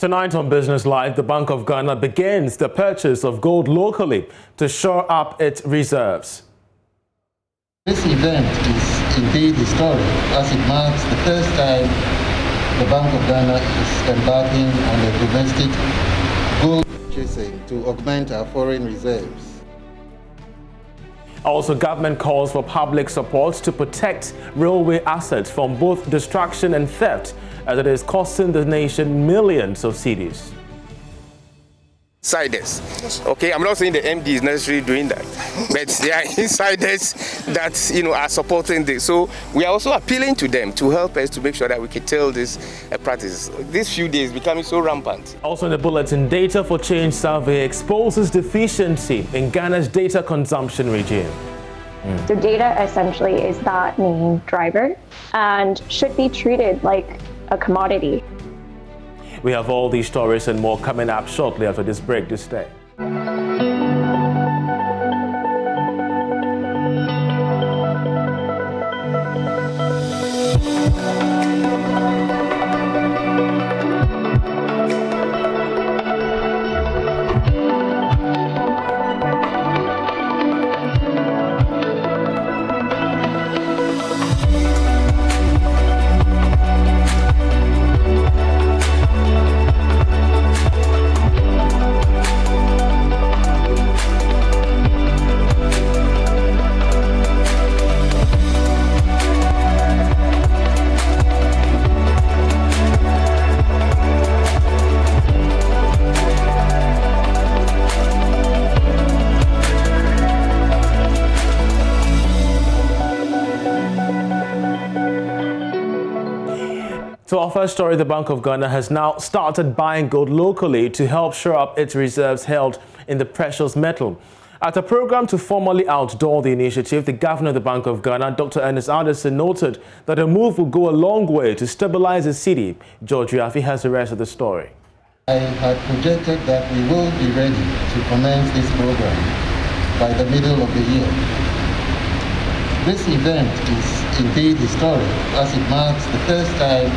Tonight on Business Live, the Bank of Ghana begins the purchase of gold locally to shore up its reserves. This event is indeed historic, as it marks the first time the Bank of Ghana is embarking on a domestic gold purchasing to augment our foreign reserves. Also, government calls for public support to protect railway assets from both destruction and theft, as it is costing the nation millions of cedis. Insiders. Okay, I'm not saying the MD is necessarily doing that, but there are insiders that are supporting this. So we are also appealing to them to help us to make sure that we can tell this practice. These few days becoming so rampant. Also in the bulletin, Data for Change survey exposes deficiency in Ghana's data consumption regime. So data essentially is that main driver and should be treated like a commodity. We have all these stories and more coming up shortly after this break this day. So our first story, the Bank of Ghana has now started buying gold locally to help shore up its reserves held in the precious metal. At a program to formally outdoor the initiative, the governor of the Bank of Ghana, Dr. Ernest Anderson, noted that the move will go a long way to stabilize the city. George Riafi has the rest of the story. I had projected that we will be ready to commence this program by the middle of the year. This event is indeed historic, as it marks the first time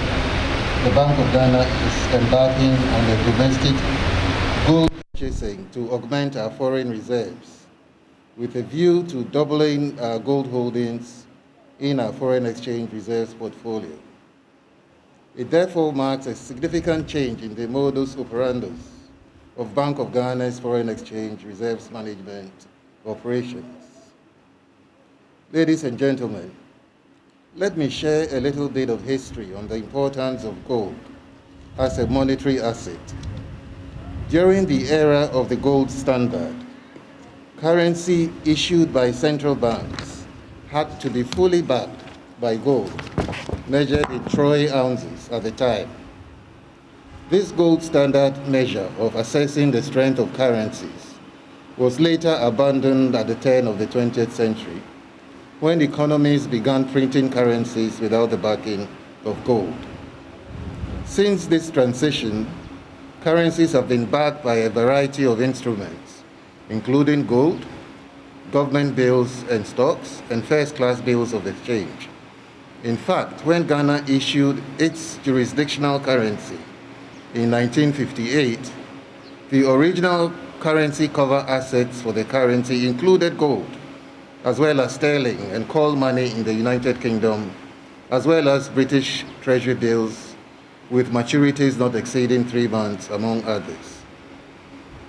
the Bank of Ghana is embarking on a domestic gold purchasing to augment our foreign reserves, with a view to doubling our gold holdings in our foreign exchange reserves portfolio. It therefore marks a significant change in the modus operandi of Bank of Ghana's foreign exchange reserves management operations. Ladies and gentlemen, let me share a little bit of history on the importance of gold as a monetary asset. During the era of the gold standard, currency issued by central banks had to be fully backed by gold, measured in troy ounces at the time. This gold standard measure of assessing the strength of currencies was later abandoned at the turn of the 20th century, when economies began printing currencies without the backing of gold. Since this transition, currencies have been backed by a variety of instruments, including gold, government bills and stocks, and first-class bills of exchange. In fact, when Ghana issued its jurisdictional currency in 1958, the original currency cover assets for the currency included gold, as well as sterling and call money in the United Kingdom, as well as British Treasury bills with maturities not exceeding 3 months, among others.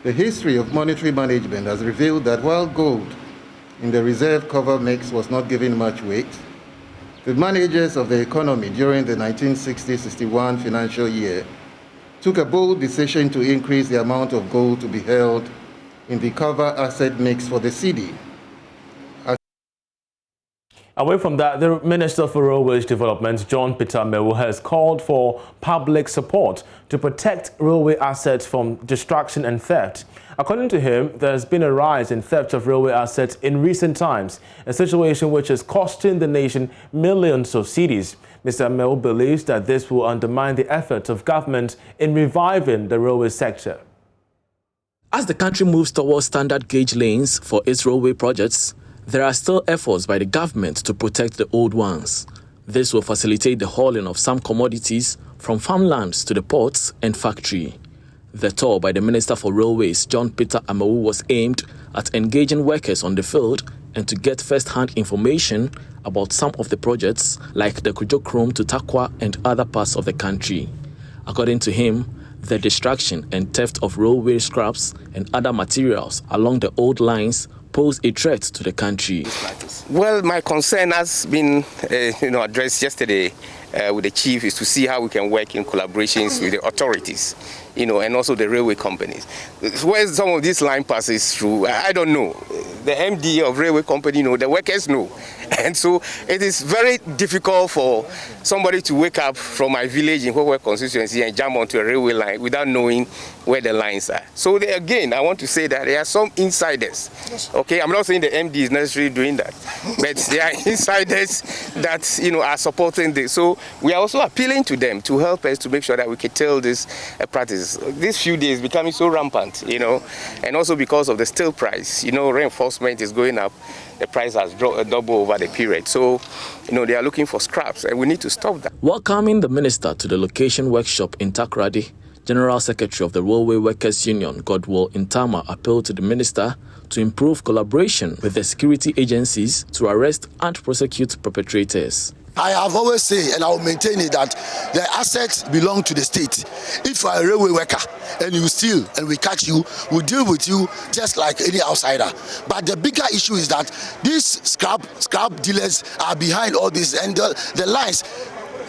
The history of monetary management has revealed that while gold in the reserve cover mix was not given much weight, the managers of the economy during the 1960-61 financial year took a bold decision to increase the amount of gold to be held in the cover asset mix for the cedi. Away from that, the Minister for Railways Development, John Peter Amewu, has called for public support to protect railway assets from destruction and theft. According to him, there has been a rise in theft of railway assets in recent times, a situation which is costing the nation millions of cedis. Mr. Amewu believes that this will undermine the efforts of government in reviving the railway sector. As the country moves towards standard gauge lanes for its railway projects, there are still efforts by the government to protect the old ones. This will facilitate the hauling of some commodities from farmlands to the ports and factory. The tour by the Minister for Railways, John Peter Amewu, was aimed at engaging workers on the field and to get first-hand information about some of the projects like the Kojo Krom to Tarkwa and other parts of the country. According to him, the destruction and theft of railway scraps and other materials along the old lines pose a threat to the country. Well, my concern has been addressed yesterday with the chief, is to see how we can work in collaborations with the authorities, and also the railway companies. Where some of this line passes through, I don't know. The MD of railway company know, the workers know. And so it is very difficult for somebody to wake up from my village in Hwehwe constituency and jump onto a railway line without knowing where the lines are. So again, I want to say that there are some insiders. Okay, I'm not saying the MD is necessarily doing that, but there are insiders that are supporting this. So we are also appealing to them to help us to make sure that we can tell this practice. These few days becoming so rampant, and also because of the steel price, reinforcement is going up. The price has doubled over the period. So, they are looking for scraps, and we need to stop that. Welcoming the minister to the location workshop in Takoradi, General Secretary of the Railway Workers Union, Godwill Intama, appealed to the minister to improve collaboration with the security agencies to arrest and prosecute perpetrators. I have always said, and I will maintain it, that the assets belong to the state. If you are a railway worker and you steal and we catch you, we'll deal with you just like any outsider. But the bigger issue is that these scrap dealers are behind all this, and the lines.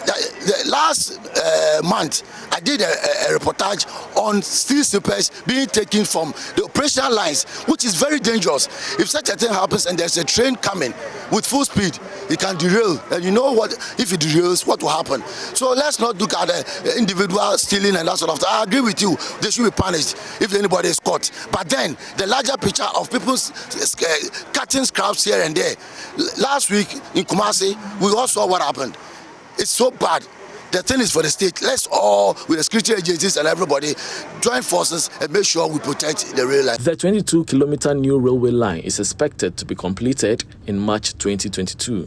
The last month, I did a reportage on steel slippers being taken from the operational lines, which is very dangerous. If such a thing happens and there's a train coming with full speed, it can derail. And you know what? If it derails, what will happen? So let's not look at the individual stealing and that sort of thing. I agree with you. They should be punished if anybody is caught. But then the larger picture of people cutting scraps here and there. Last week in Kumasi, we all saw what happened. It's so bad. The thing is for the state. Let's all, with the security agencies and everybody, join forces and make sure we protect the rail line. The 22-kilometer new railway line is expected to be completed in March 2022.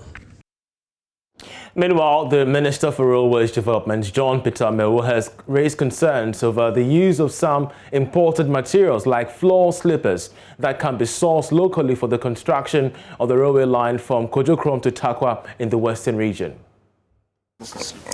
Meanwhile, the Minister for Railways Development, John Peter Amewu, has raised concerns over the use of some imported materials like floor slippers that can be sourced locally for the construction of the railway line from Kojo Krom to Tarkwa in the western region.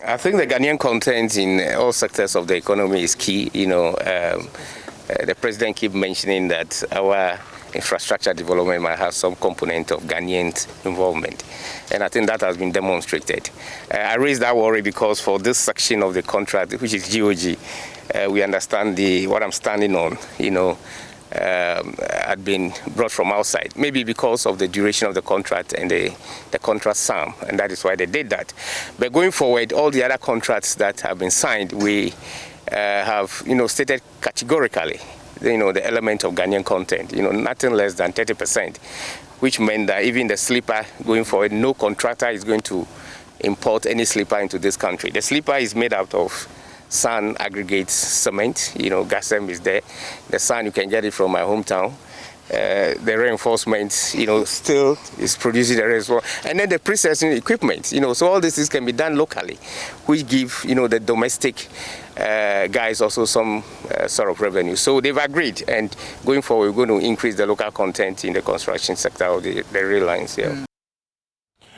I think the Ghanaian content in all sectors of the economy is key. The president keeps mentioning that our infrastructure development might have some component of Ghanaian involvement, and I think that has been demonstrated. I raised that worry because for this section of the contract, which is GOG, we understand what I'm standing on, had been brought from outside, maybe because of the duration of the contract and the contract sum, and that is why they did that. But going forward, all the other contracts that have been signed, we have stated categorically the element of Ghanaian content, nothing less than 30%, which meant that even the sleeper going forward, no contractor is going to import any sleeper into this country. The sleeper is made out of sand aggregates cement, Gasem is there. The sand, you can get it from my hometown. The reinforcement, still is producing the rest. And then the processing equipment, so all this can be done locally, which give, the domestic guys also some sort of revenue. So they've agreed, and going forward, we're going to increase the local content in the construction sector of the rail lines here.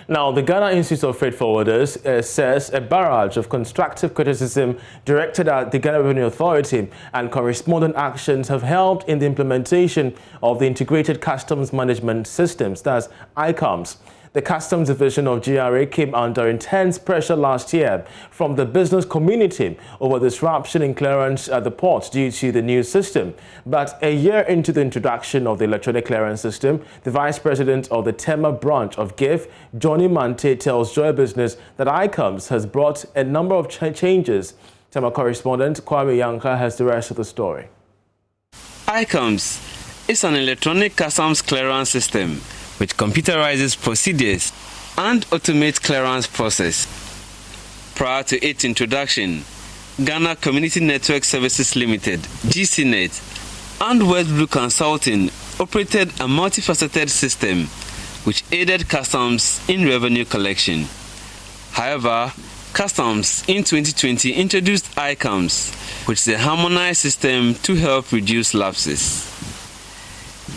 Now, the Ghana Institute of Freight Forwarders says a barrage of constructive criticism directed at the Ghana Revenue Authority and corresponding actions have helped in the implementation of the Integrated Customs Management Systems, that's ICUMS. The Customs Division of GRA came under intense pressure last year from the business community over disruption in clearance at the port due to the new system. But a year into the introduction of the electronic clearance system, the Vice President of the Tema branch of GIF, Johnny Mante, tells Joy Business that ICUMS has brought a number of changes. Tema correspondent Kwame Yanka has the rest of the story. ICUMS is an electronic customs clearance system which computerizes procedures and automates clearance process. Prior to its introduction, Ghana Community Network Services Limited, GCNet, and West Blue Consulting operated a multifaceted system which aided customs in revenue collection. However, Customs in 2020 introduced ICAMS, which is a harmonized system to help reduce lapses.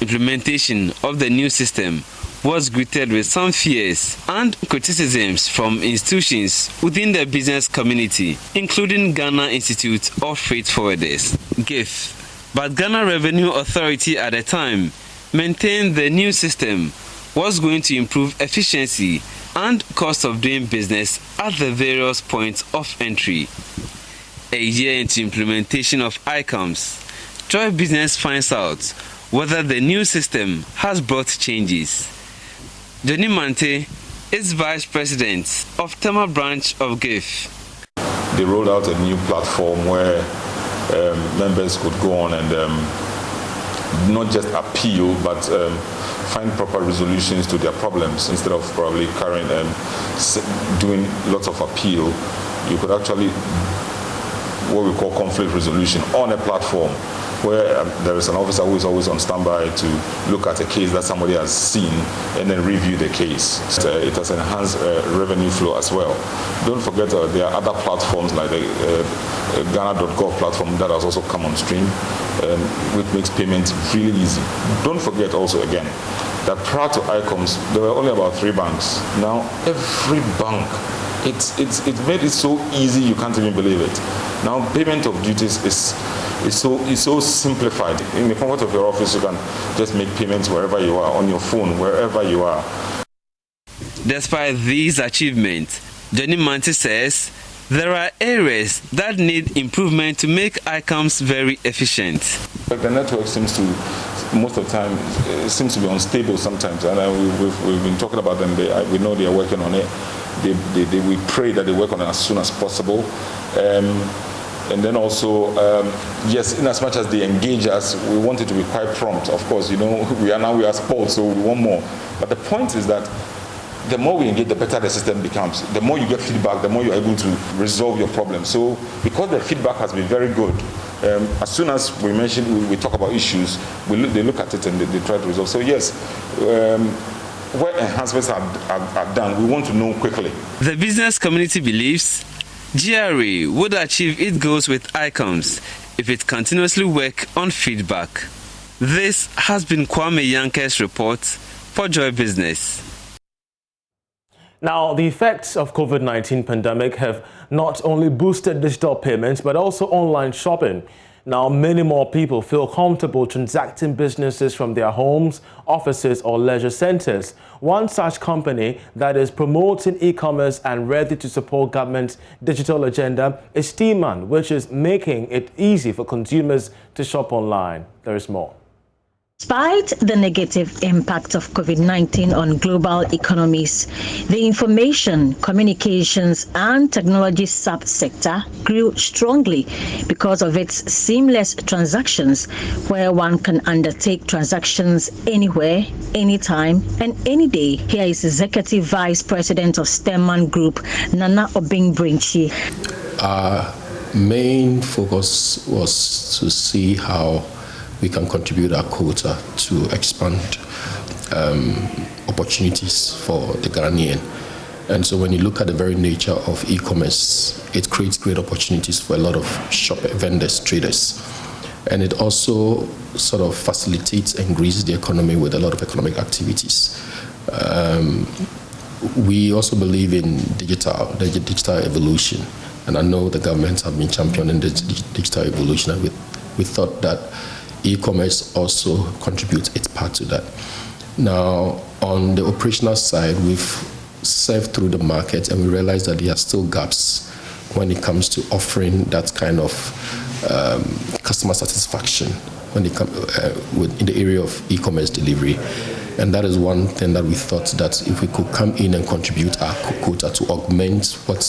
Implementation of the new system was greeted with some fears and criticisms from institutions within the business community, including Ghana Institute of Freight Forwarders, GIF. But Ghana Revenue Authority at the time maintained the new system was going to improve efficiency and cost of doing business at the various points of entry. A year into implementation of ICAMS, Joy Business finds out whether the new system has brought changes. Johnny Mante is Vice President of Tema branch of GIF. They rolled out a new platform where members could go on and not just appeal, but find proper resolutions to their problems instead of probably doing lots of appeal. You could actually what we call conflict resolution on a platform where there is an officer who is always on standby to look at a case that somebody has seen and then review the case. It has enhanced revenue flow as well. Don't forget there are other platforms like the Ghana.gov platform that has also come on stream, which makes payments really easy. Don't forget also again that prior to ICAMS, there were only about 3 banks. Now every bank, it's made it so easy you can't even believe it. Now payment of duties is so simplified. In the comfort of your office, you can just make payments wherever you are, on your phone, wherever you are. Despite these achievements, Johnny Mante says there are areas that need improvement to make ICAMS very efficient. The network seems to, most of the time, it seems to be unstable sometimes, and we've been talking about them. We know they are working on it. We pray that they work on it as soon as possible. And then also, yes, in as much as they engage us, we want it to be quite prompt. Of course, you know, we are spoiled, so we want more. But the point is that the more we engage, the better the system becomes. The more you get feedback, the more you're able to resolve your problem. So because the feedback has been very good, as soon as we talk about issues, they look at it and they try to resolve. So yes, where enhancements are done, we want to know quickly. The business community believes GRA would achieve its goals with ICAMS if it continuously works on feedback. This has been Kwame Yanke's report for Joy Business. Now, the effects of COVID-19 pandemic have not only boosted digital payments, but also online shopping. Now, many more people feel comfortable transacting businesses from their homes, offices, or leisure centers. One such company that is promoting e-commerce and ready to support government's digital agenda is Steeman, which is making it easy for consumers to shop online. There is more. Despite the negative impact of COVID-19 on global economies, the information, communications, and technology sub-sector grew strongly because of its seamless transactions, where one can undertake transactions anywhere, anytime, and any day. Here is Executive Vice President of Steeman Group, Nana Obing-Brinchi. Our main focus was to see how we can contribute our quota to expand opportunities for the Ghanaian. And so when you look at the very nature of e-commerce, it creates great opportunities for a lot of vendors, traders. And it also sort of facilitates and increases the economy with a lot of economic activities. We also believe in the digital evolution. And I know the governments have been championing the digital evolution, and we thought that e-commerce also contributes its part to that. Now, on the operational side, we've served through the market, and we realize that there are still gaps when it comes to offering that kind of customer satisfaction when it comes in the area of e-commerce delivery. And that is one thing that we thought that if we could come in and contribute our quota to augment what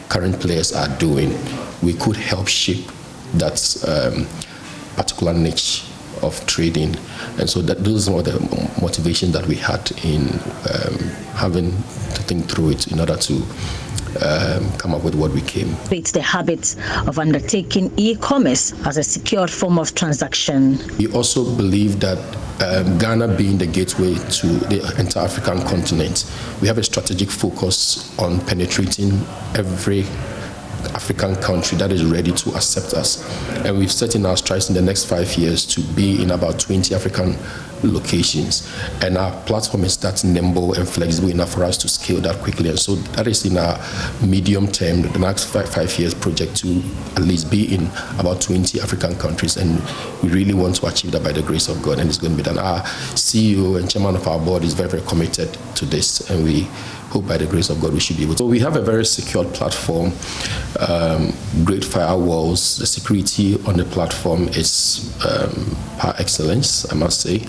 current players are doing, we could help shape that particular niche of trading. And so those are the motivation that we had in having to think through it in order to come up with what we came. It's the habit of undertaking e-commerce as a secured form of transaction. We also believe that Ghana being the gateway to the entire African continent, we have a strategic focus on penetrating every African country that is ready to accept us. And we've set in our strides in the next 5 years to be in about 20 African locations. And our platform is that nimble and flexible enough for us to scale that quickly. And so that is in our medium term, the next five years project to at least be in about 20 African countries. And we really want to achieve that by the grace of God. And it's going to be done. Our CEO and chairman of our board is very, very committed to this. And we hope by the grace of God we should be able to. So we have a very secure platform, great firewalls. The security on the platform is par excellence, I must say.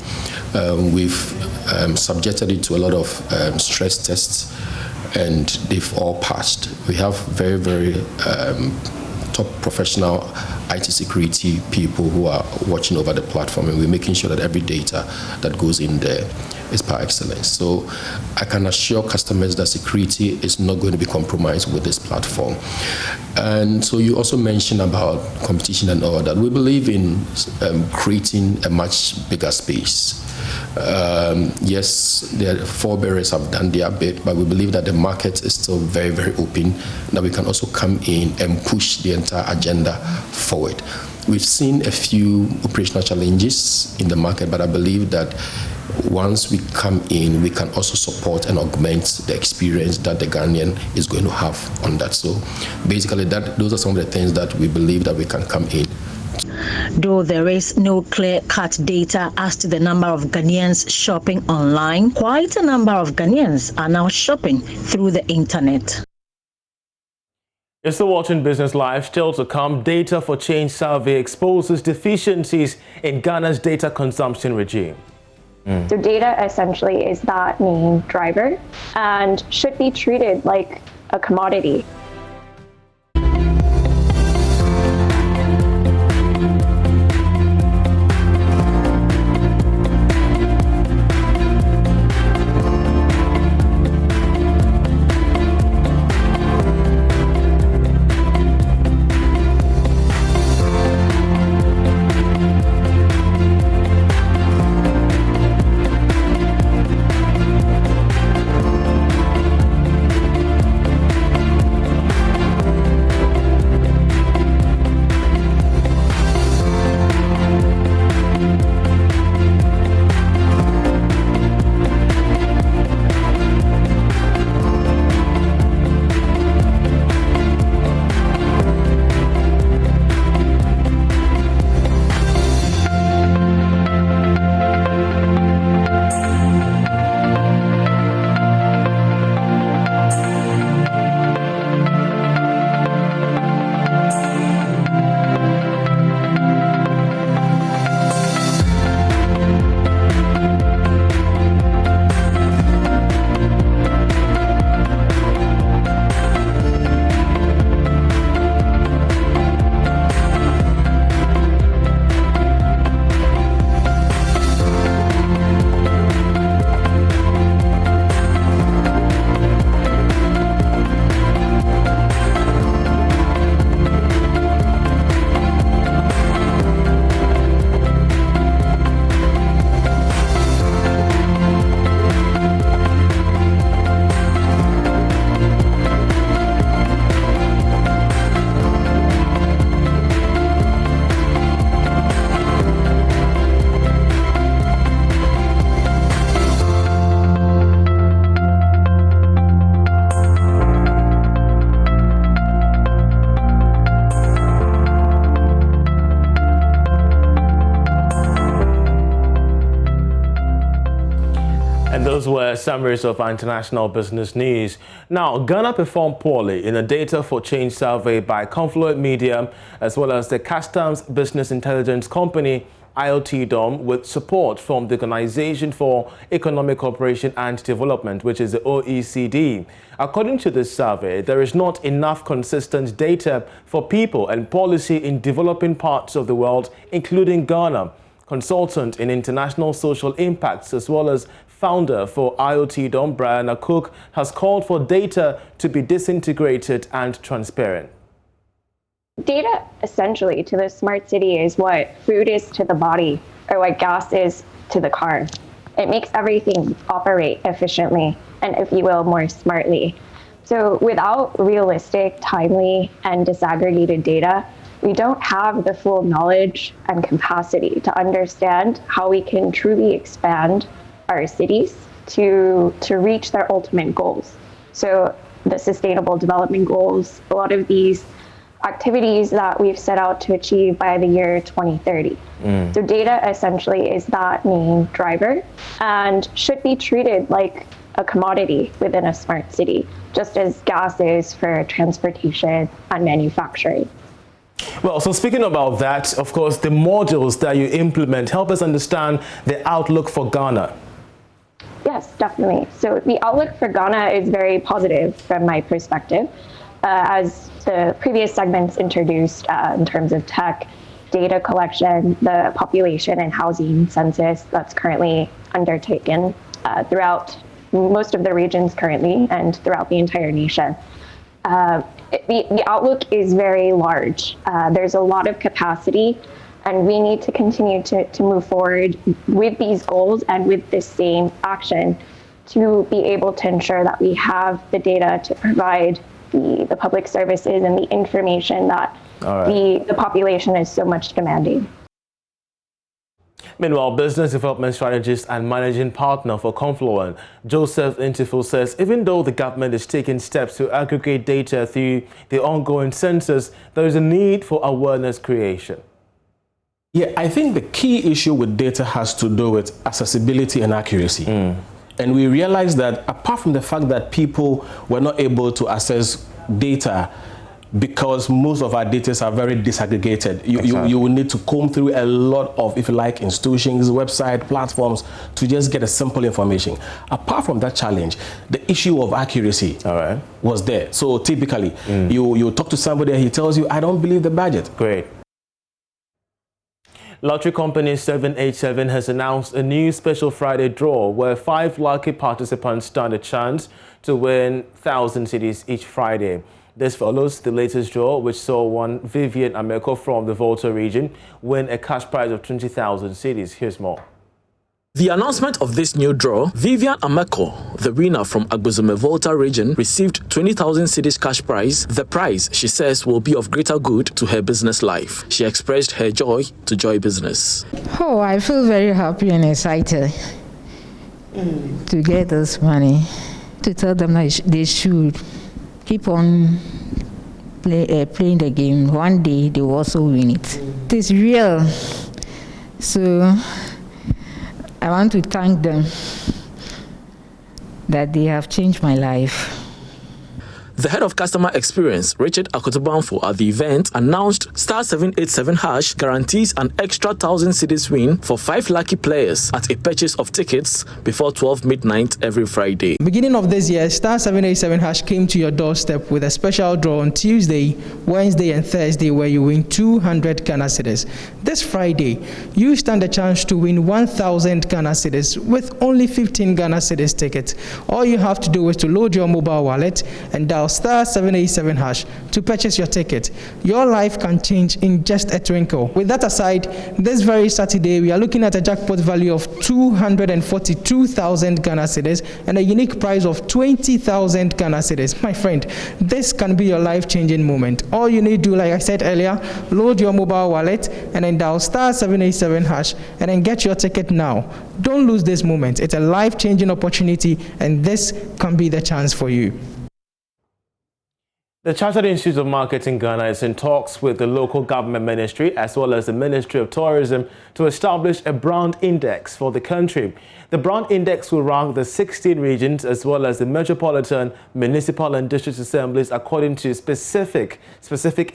We've subjected it to a lot of stress tests, and they've all passed. We have very, very top professional IT security people who are watching over the platform, and we're making sure that every data that goes in there is par excellence. So I can assure customers that security is not going to be compromised with this platform. And so you also mentioned about competition and all that. We believe in creating a much bigger space. Yes, the forebearers have done their bit, but we believe that the market is still very, very open, that we can also come in and push the entire agenda forward. We've seen a few operational challenges in the market, but I believe that once we come in, we can also support and augment the experience that the Ghanaian is going to have on that. So basically, those are some of the things that we believe that we can come in. Though there is no clear-cut data as to the number of Ghanaians shopping online, quite a number of Ghanaians are now shopping through the internet. You're still watching Business Live. Still to come, Data for Change survey exposes deficiencies in Ghana's data consumption regime. So data essentially is that main driver and should be treated like a commodity. Those were summaries of our international business news. Now, Ghana performed poorly in a Data for Change survey by Confluent Media, as well as the Customs Business Intelligence Company, IoT-DOM, with support from the Organization for Economic Cooperation and Development, which is the OECD. According to this survey, there is not enough consistent data for people and policy in developing parts of the world, including Ghana. Consultant in international social impacts as well as founder for IoT, Brian Cook, has called for data to be disintegrated and transparent. Data, essentially, to the smart city is what food is to the body or what gas is to the car. It makes everything operate efficiently and, if you will, more smartly. So without realistic, timely, and disaggregated data, we don't have the full knowledge and capacity to understand how we can truly expand our cities to reach their ultimate goals. So the Sustainable Development Goals, a lot of these activities that we've set out to achieve by the year 2030. So data essentially is that main driver and should be treated like a commodity within a smart city, just as gas is for transportation and manufacturing. Well, so speaking about that, of course, the modules that you implement help us understand the outlook for Ghana. Yes, definitely. So the outlook for Ghana is very positive from my perspective. As the previous segments introduced in terms of tech, data collection, the population and housing census that's currently undertaken throughout most of the regions currently and throughout the entire nation. The outlook is very large. There's a lot of capacity, and we need to continue to move forward with these goals and with this same action to be able to ensure that we have the data to provide the public services and the information that the population is so much demanding. Meanwhile, business development strategist and managing partner for Confluent, Joseph Intifo, says even though the government is taking steps to aggregate data through the ongoing census, there is a need for awareness creation. Yeah, I think the key issue with data has to do with accessibility and accuracy. And we realized that apart from the fact that people were not able to access data because most of our data are very disaggregated, you will need to comb through a lot of, if you like, institutions, website, platforms to just get a simple information. Apart from that challenge, the issue of accuracy was there. So typically, you talk to somebody and he tells you, I don't believe the budget. Great. Lottery company 787 has announced a new Special Friday draw where 5 lucky participants stand a chance to win 1,000 cedis each Friday. This follows the latest draw, which saw one Vivian Ameko from the Volta region win a cash prize of 20,000 cedis. Here's more. The announcement of this new draw, Vivian Ameko, the winner from Agbozume Volta region, received 20,000 cedis cash prize. The prize, she says, will be of greater good to her business life. She expressed her joy to Joy Business. Oh, I feel very happy and excited to get this money, to tell them that they should keep on playing the game. One day they will also win it. It is real. So I want to thank them that they have changed my life. The head of customer experience, Richard Akotobanfo, at the event announced *787# guarantees an extra 1,000 cedis win for 5 lucky players at a purchase of tickets before 12 midnight every Friday. Beginning of this year, *787# came to your doorstep with a special draw on Tuesday, Wednesday and Thursday where you win 200 Ghana cedis. This Friday, you stand a chance to win 1,000 Ghana cedis with only 15 Ghana cedis tickets. All you have to do is to load your mobile wallet and dial *787# to purchase your ticket. Your life can change in just a twinkle. With that aside, this very Saturday, we are looking at a jackpot value of 242,000 Ghana cedis and a unique prize of 20,000 Ghana cedis. My friend, this can be your life-changing moment. All you need to do, like I said earlier, load your mobile wallet and then dial *787# and then get your ticket now. Don't lose this moment. It's a life-changing opportunity and this can be the chance for you. The Chartered Institute of Marketing in Ghana is in talks with the local government ministry as well as the Ministry of Tourism to establish a brand index for the country. The brand index will rank the 16 regions as well as the metropolitan, municipal and district assemblies according to specific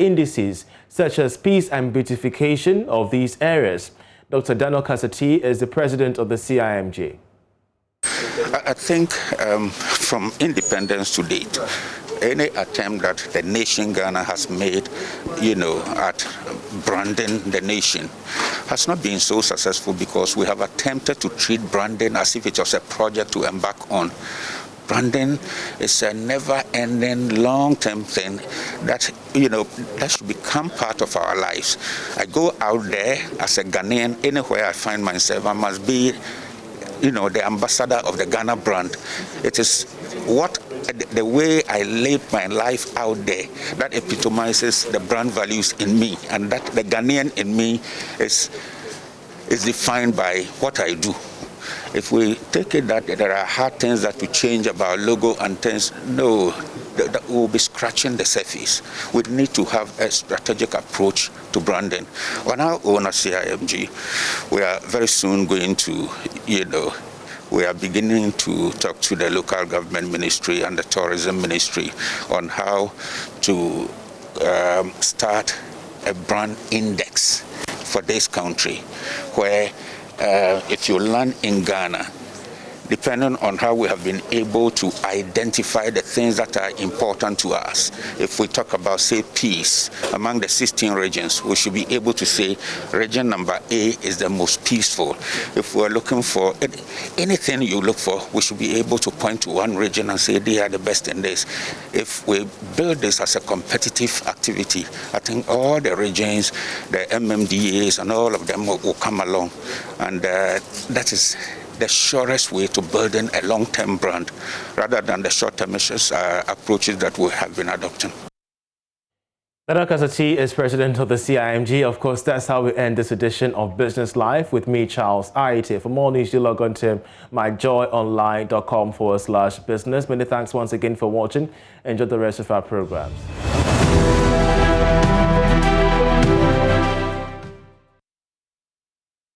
indices such as peace and beautification of these areas. Dr. Daniel Kasati is the president of the CIMG. I think from independence to date, any attempt that the nation Ghana has made, at branding the nation has not been so successful because we have attempted to treat branding as if it was a project to embark on. Branding is a never-ending, long-term thing that, that should become part of our lives. I go out there as a Ghanaian, anywhere I find myself, I must be, the ambassador of the Ghana brand. It is the way I live my life out there that epitomizes the brand values in me, and that the Ghanaian in me is defined by what I do. If we take it that there are hard things that we change about logo and things, no, that we'll be scratching the surface. We need to have a strategic approach to branding. On our own at CIMG, we are very soon going to, we are beginning to talk to the local government ministry and the tourism ministry on how to start a brand index for this country, where if you land in Ghana, depending on how we have been able to identify the things that are important to us. If we talk about, say, peace, among the 16 regions, we should be able to say region number A is the most peaceful. If we're looking for anything you look for, we should be able to point to one region and say they are the best in this. If we build this as a competitive activity, I think all the regions, the MMDAs and all of them will come along. And that is the surest way to building a long-term brand rather than the short-term approaches that we have been adopting. Nana Kasati is president of the CIMG. Of course, that's how we end this edition of Business Live with me, Charles Aite. For more news, do log on to myjoyonline.com/business. Many thanks once again for watching. Enjoy the rest of our programs.